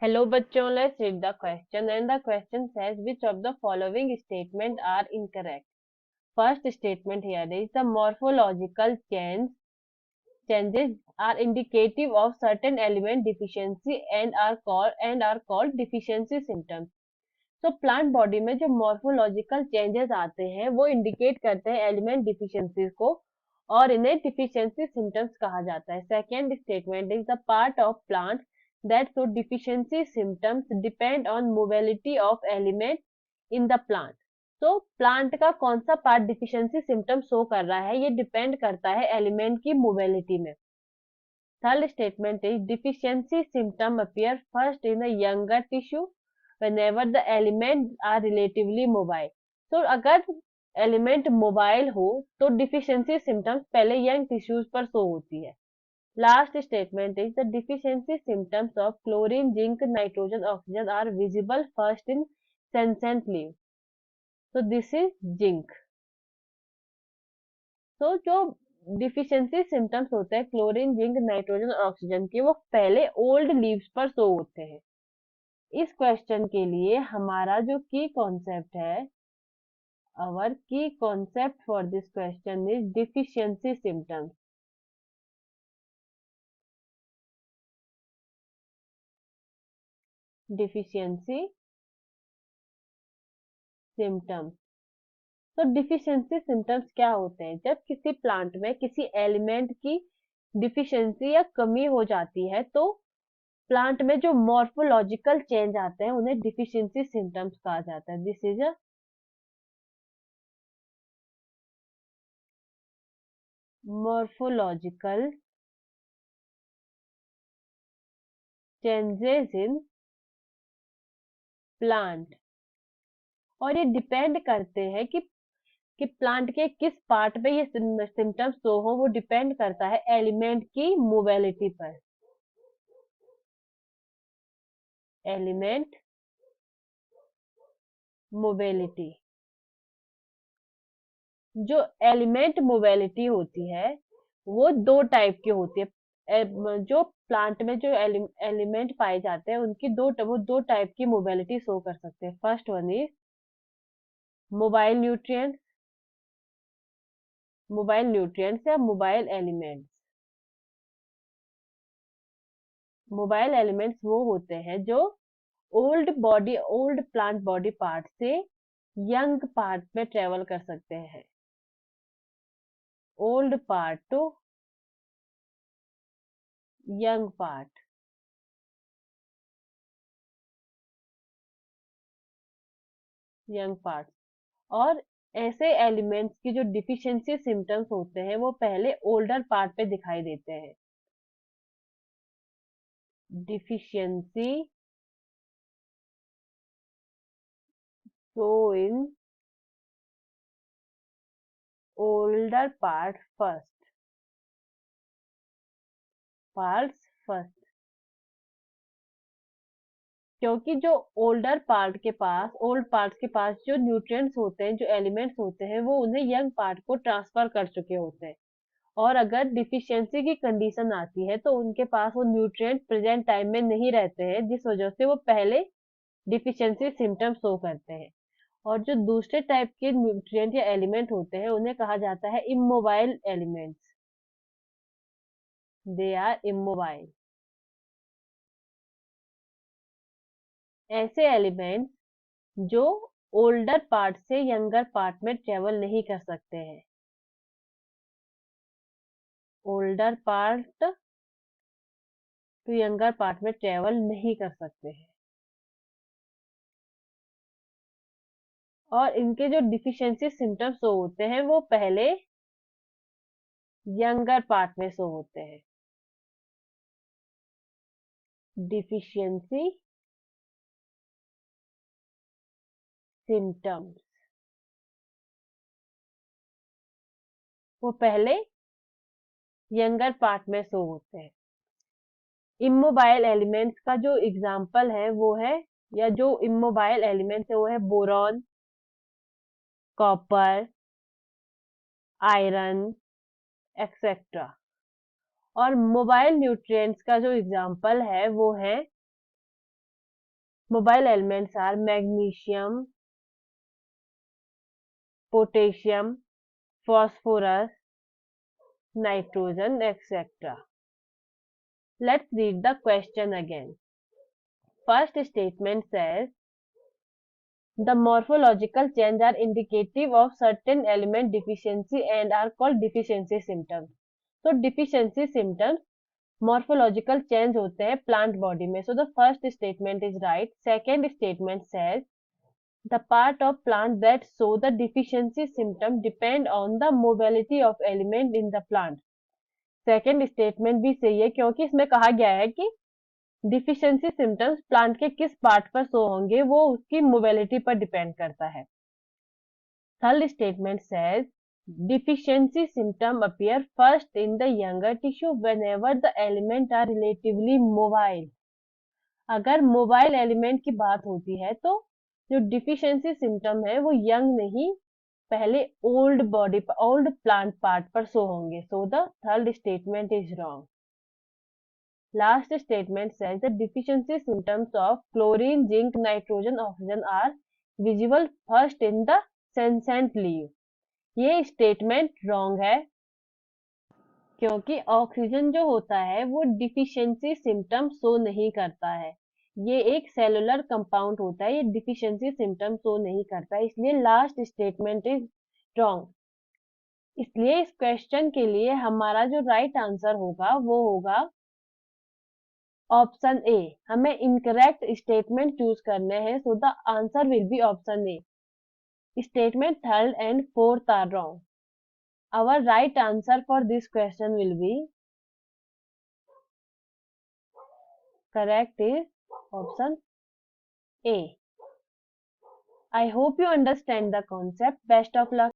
Hello बच्चों, let's read the question and the question says which of the following statement are incorrect. First statement here is the morphological changes are indicative of certain element deficiency and are called deficiency symptoms. So plant body में जो morphological changes आते हैं वो indicate करते हैं element deficiencies को और इन्हें deficiency symptoms कहा जाता है. Second statement is the part of plant that show deficiency symptoms depend on mobility of element in the plant. तो प्लांट का कौन सा पार्ट डिफिशियंसी सिम्टम शो कर रहा है ये डिपेंड करता है एलिमेंट की मोबिलिटी में. Third statement is deficiency symptom appear first in the younger tissue whenever the elements are relatively mobile. तो अगर एलिमेंट मोबाइल हो तो डिफिशियंसी सिम्टम्स पहले यंग टिश्यूज पर शो होती है. Last statement is the deficiency symptoms of chlorine zinc nitrogen oxygen are visible first in senescent leave. so this is zinc. तो जो डिफिशियंसी सिम्टम्स होते हैं क्लोरीन जिंक नाइट्रोजन और oxygen के वो पहले ओल्ड लीव्स पर शो होते हैं. इस क्वेश्चन के लिए हमारा जो की कॉन्सेप्ट है, our key concept for this question is deficiency symptoms. deficiency symptoms. तो डिफिशियंसी सिम्टम्स क्या होते हैं? जब किसी प्लांट में किसी एलिमेंट की डिफिशियंसी या कमी हो जाती है तो प्लांट में जो मॉर्फोलॉजिकल चेंज आते हैं उन्हें डिफिशियंसी सिम्टम्स कहा जाता है. This is a morphological changes in plant. और ये डिपेंड करते हैं कि प्लांट के किस पार्ट पे ये सिम्टम्स शो हो. वो डिपेंड करता है एलिमेंट की मोबिलिटी पर. एलिमेंट मोबिलिटी, जो एलिमेंट मोबिलिटी होती है वो दो टाइप की होती है. जो प्लांट में जो एलिमेंट पाए जाते हैं उनकी दो टाइप की मोबिलिटी शो कर सकते हैं. First one is mobile nutrients या मोबाइल एलिमेंट्स. मोबाइल एलिमेंट्स वो होते हैं जो ओल्ड प्लांट बॉडी पार्ट से यंग पार्ट में ट्रेवल कर सकते हैं. Old part two young part. Young part. और ऐसे एलिमेंट्स की जो डिफिशियंसी सिम्टम्स होते हैं वो पहले ओल्डर पार्ट पे दिखाई देते हैं. Deficiency show in older parts first. क्योंकि जो ओल्ड पार्ट्स के पास जो न्यूट्रिएंट्स होते हैं, जो एलिमेंट्स होते हैं वो उन्हें यंग पार्ट को ट्रांसफर कर चुके होते हैं. और अगर डिफिशियंसी की कंडीशन आती है तो उनके पास वो न्यूट्रिएंट प्रेजेंट टाइम में नहीं रहते हैं जिस वजह से वो पहले डिफिशियंसी सिम्टम्स शो करते हैं. और जो दूसरे टाइप के न्यूट्रिएंट या एलिमेंट होते हैं उन्हें कहा जाता है immobile elements. They are immobile. ऐसे एलिमेंट्स जो ओल्डर पार्ट से यंगर पार्ट में ट्रेवल नहीं कर सकते हैं. Older part to younger part में ट्रेवल नहीं कर सकते हैं. और इनके जो डिफिशियंसी सिम्टम्स शो होते हैं वो पहले यंगर पार्ट में शो होते हैं. डिफिशियंसी सिम्टम्स वो पहले यंगर पार्ट में शो होते हैं. इमोबाइल एलिमेंट्स का जो एग्जाम्पल है वो है, या जो इमोबाइल एलिमेंट्स है वो है बोरॉन, कॉपर, आयरन एक्सेट्रा. और मोबाइल न्यूट्रिएंट्स का जो एग्जाम्पल है वो है Mobile elements are magnesium, potassium, phosphorus, nitrogen, etc. Let's read the question again. First statement says, the morphological change are indicative of certain element deficiency and are called deficiency symptoms. So deficiency symptoms morphological change होते हैं plant body में. So the first statement is right. Second statement says the part of plant that show the deficiency symptom depend on the mobility of element in the plant. Second statement भी सही है क्योंकि इसमें कहा गया है कि डिफिशियंसी सिम्टम्स प्लांट के किस पार्ट पर शो होंगे वो उसकी मोबिलिटी पर डिपेंड करता है. Third statement says deficiency symptom appear first in the younger tissue whenever the element are relatively mobile. अगर मोबाइल एलिमेंट की बात होती है तो जो डिफिशियंसी सिम्टम है वो यंग नहीं पहले ओल्ड बॉडी पर ओल्ड प्लांट पार्ट पर शो होंगे. So the third statement is wrong. Last statement says the deficiency symptoms of chlorine, zinc, nitrogen, oxygen are visible first in the senescent leaf. ये statement wrong है क्योंकि oxygen जो होता है वो deficiency symptom show नहीं करता है. ये एक सेलुलर कंपाउंड होता है, ये डिफिशियंसी सिम्टम शो नहीं करता है, इसलिए लास्ट स्टेटमेंट इज रॉन्ग. इसलिए इस क्वेश्चन के लिए हमारा जो राइट आंसर होगा वो होगा ऑप्शन ए. हमें इनकरेक्ट स्टेटमेंट चूज करने हैं, so the answer will be option A. Statement third and fourth are wrong. Our right answer for this question will be correct is option A. I hope you understand the concept. Best of luck.